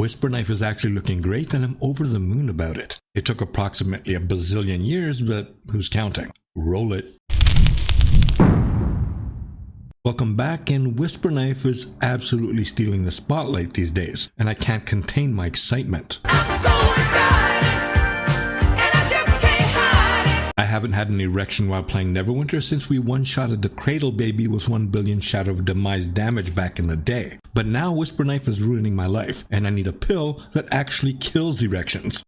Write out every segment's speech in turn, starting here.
Whisperknife is actually looking great and I'm over the moon about it. It took approximately a bazillion years, but who's counting? Roll it. Welcome back, and Whisperknife is absolutely stealing the spotlight these days, and I can't contain my excitement. I haven't had an erection while playing Neverwinter since we one-shotted the Cradle Baby with 1 billion Shadow of Demise damage back in the day. But now Whisperknife is ruining my life, and I need a pill that actually kills erections.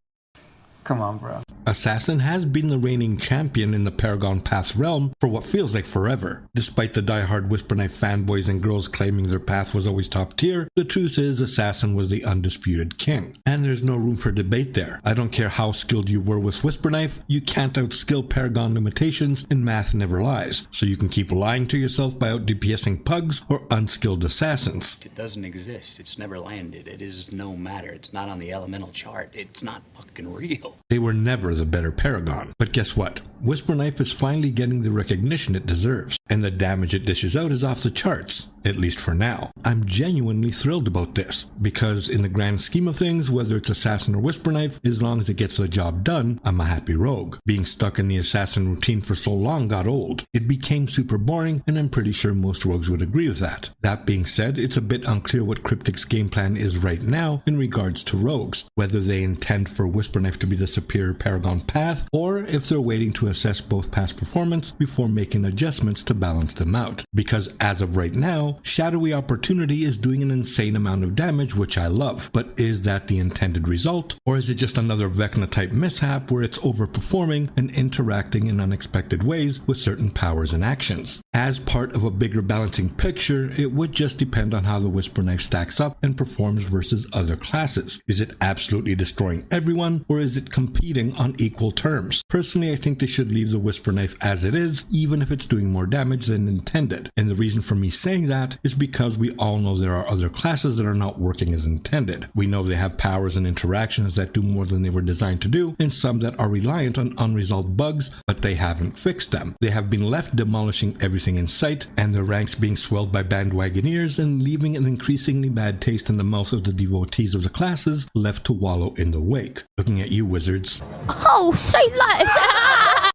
Come on, bro. Assassin has been the reigning champion in the Paragon Path realm for what feels like forever. Despite the die-hard Whisperknife fanboys and girls claiming their path was always top tier, the truth is Assassin was the undisputed king. And there's no room for debate there. I don't care how skilled you were with Whisperknife, you can't outskill Paragon limitations, and math never lies. So you can keep lying to yourself by out-DPSing pugs or unskilled assassins. It doesn't exist. It's never landed. It is no matter. It's not on the elemental chart. It's not fucking real. They were never the better Paragon. But guess what? Whisperknife is finally getting the recognition it deserves, and the damage it dishes out is off the charts, at least for now. I'm genuinely thrilled about this, because in the grand scheme of things, whether it's Assassin or Whisperknife, as long as it gets the job done, I'm a happy rogue. Being stuck in the Assassin routine for so long got old. It became super boring, and I'm pretty sure most rogues would agree with that. That being said, it's a bit unclear what Cryptic's game plan is right now in regards to rogues, whether they intend for Whisperknife to be the superior Paragon path, or if they're waiting to assess both past performance before making adjustments to balance them out. Because as of right now, Shadowy Opportunity is doing an insane amount of damage, which I love. But is that the intended result? Or is it just another Vecna type mishap where it's overperforming and interacting in unexpected ways with certain powers and actions? As part of a bigger balancing picture, it would just depend on how the Whisperknife stacks up and performs versus other classes. Is it absolutely destroying everyone, or is it competing on equal terms? Personally, I think they should leave the Whisperknife as it is, even if it's doing more damage than intended. And the reason for me saying that is because we all know there are other classes that are not working as intended. We know they have powers and interactions that do more than they were designed to do, and some that are reliant on unresolved bugs, but they haven't fixed them. They have been left demolishing everything in sight, and their ranks being swelled by bandwagoneers and leaving an increasingly bad taste in the mouth of the devotees of the classes left to wallow in the wake. Looking at you, wizards. Oh, say less!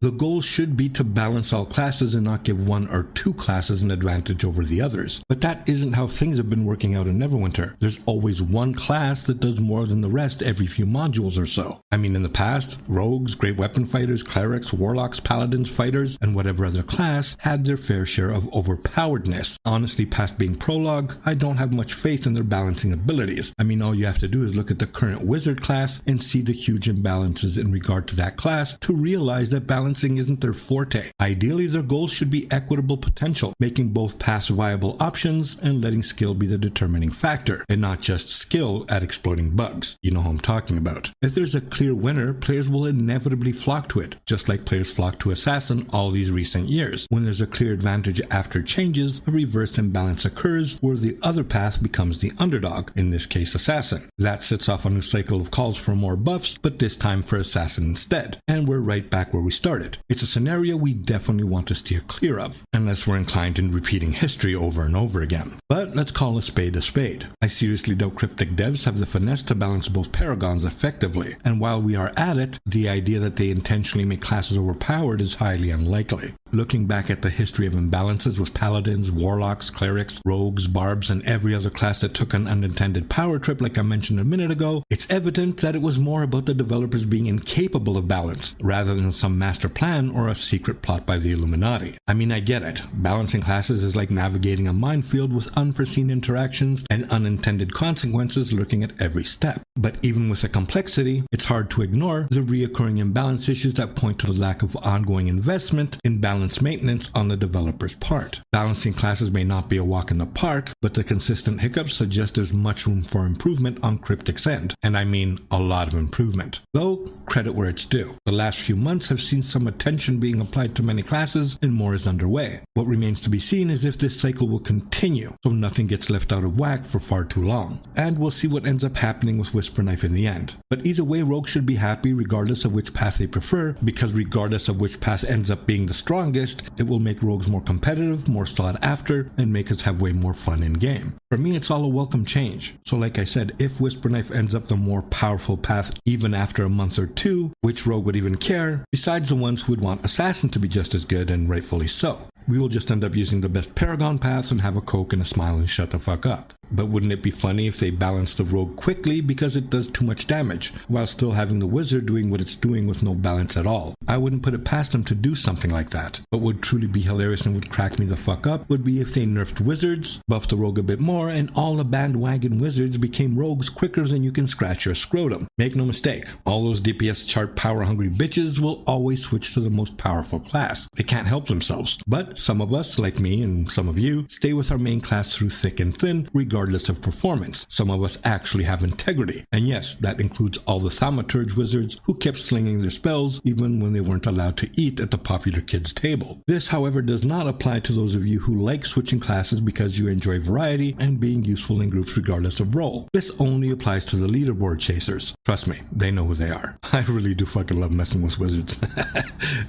The goal should be to balance all classes and not give one or two classes an advantage over the others. But that isn't how things have been working out in Neverwinter. There's always one class that does more than the rest every few modules or so. I mean, in the past, rogues, great weapon fighters, clerics, warlocks, paladins, fighters, and whatever other class had their fair share of overpoweredness. Honestly, past being prologue, I don't have much faith in their balancing abilities. I mean, all you have to do is look at the current wizard class and see the huge imbalances in regard to that class to realize that balancing isn't their forte. Ideally, their goals should be equitable potential, making both paths viable options and letting skill be the determining factor, and not just skill at exploiting bugs. You know who I'm talking about. If there's a clear winner, players will inevitably flock to it, just like players flock to Assassin all these recent years. When there's a clear advantage after changes, a reverse imbalance occurs where the other path becomes the underdog, in this case Assassin. That sets off a new cycle of calls for more buffs, but this time for Assassin instead, and we're right back where we started. It's a scenario we definitely want to steer clear of, unless we're inclined in repeating history over and over again. But let's call a spade a spade. I seriously doubt Cryptic devs have the finesse to balance both Paragons effectively, and while we are at it, the idea that they intentionally make classes overpowered is highly unlikely. Looking back at the history of imbalances with paladins, warlocks, clerics, rogues, barbs, and every other class that took an unintended power trip like I mentioned a minute ago, it's evident that it was more about the developers being incapable of balance, rather than some master plan or a secret plot by the Illuminati. I mean, I get it. Balancing classes is like navigating a minefield with unforeseen interactions and unintended consequences lurking at every step. But even with the complexity, it's hard to ignore the reoccurring imbalance issues that point to the lack of ongoing investment in balance maintenance on the developer's part. Balancing classes may not be a walk in the park, but the consistent hiccups suggest there's much room for improvement on Cryptic's end, and I mean a lot of improvement. Though, credit where it's due. The last few months have seen some attention being applied to many classes, and more is underway. What remains to be seen is if this cycle will continue, so nothing gets left out of whack for far too long. And we'll see what ends up happening with Whisperknife in the end. But either way, rogues should be happy regardless of which path they prefer, because regardless of which path ends up being the strongest, strongest, it will make rogues more competitive, more sought after, and make us have way more fun in game. For me, it's all a welcome change. So like I said, if Whisperknife ends up the more powerful path even after a month or two, which rogue would even care, besides the ones who would want Assassin to be just as good, and rightfully so. We will just end up using the best Paragon paths and have a Coke and a smile and shut the fuck up. But wouldn't it be funny if they balanced the rogue quickly because it does too much damage, while still having the wizard doing what it's doing with no balance at all? I wouldn't put it past them to do something like that. What would truly be hilarious and would crack me the fuck up would be if they nerfed wizards, buffed the rogue a bit more, and all the bandwagon wizards became rogues quicker than you can scratch your scrotum. Make no mistake, all those DPS chart power hungry bitches will always switch to the most powerful class. They can't help themselves. But some of us, like me and some of you, stay with our main class through thick and thin, regardless of performance. Some of us actually have integrity. And yes, that includes all the thaumaturge wizards who kept slinging their spells even when they weren't allowed to eat at the popular kids' table. This, however, does not apply to those of you who like switching classes because you enjoy variety and being useful in groups regardless of role. This only applies to the leaderboard chasers. Trust me, they know who they are. I really do fucking love messing with wizards.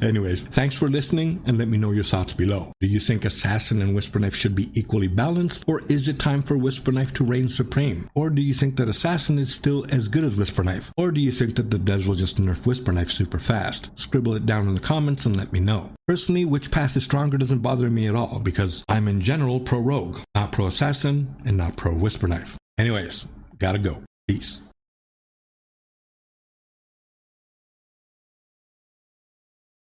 Anyways, thanks for listening, and let me know your thoughts below. Do you think Assassin and Whisperknife should be equally balanced, or is it time for Whisperknife to reign supreme? Or do you think that Assassin is still as good as Whisperknife? Or do you think that the devs will just nerf Whisperknife super fast? Scribble it down in the comments and let me know. Personally, which path is stronger doesn't bother me at all, because I'm in general pro-rogue, not pro-assassin, and not pro-Whisperknife. Anyways, gotta go. Peace.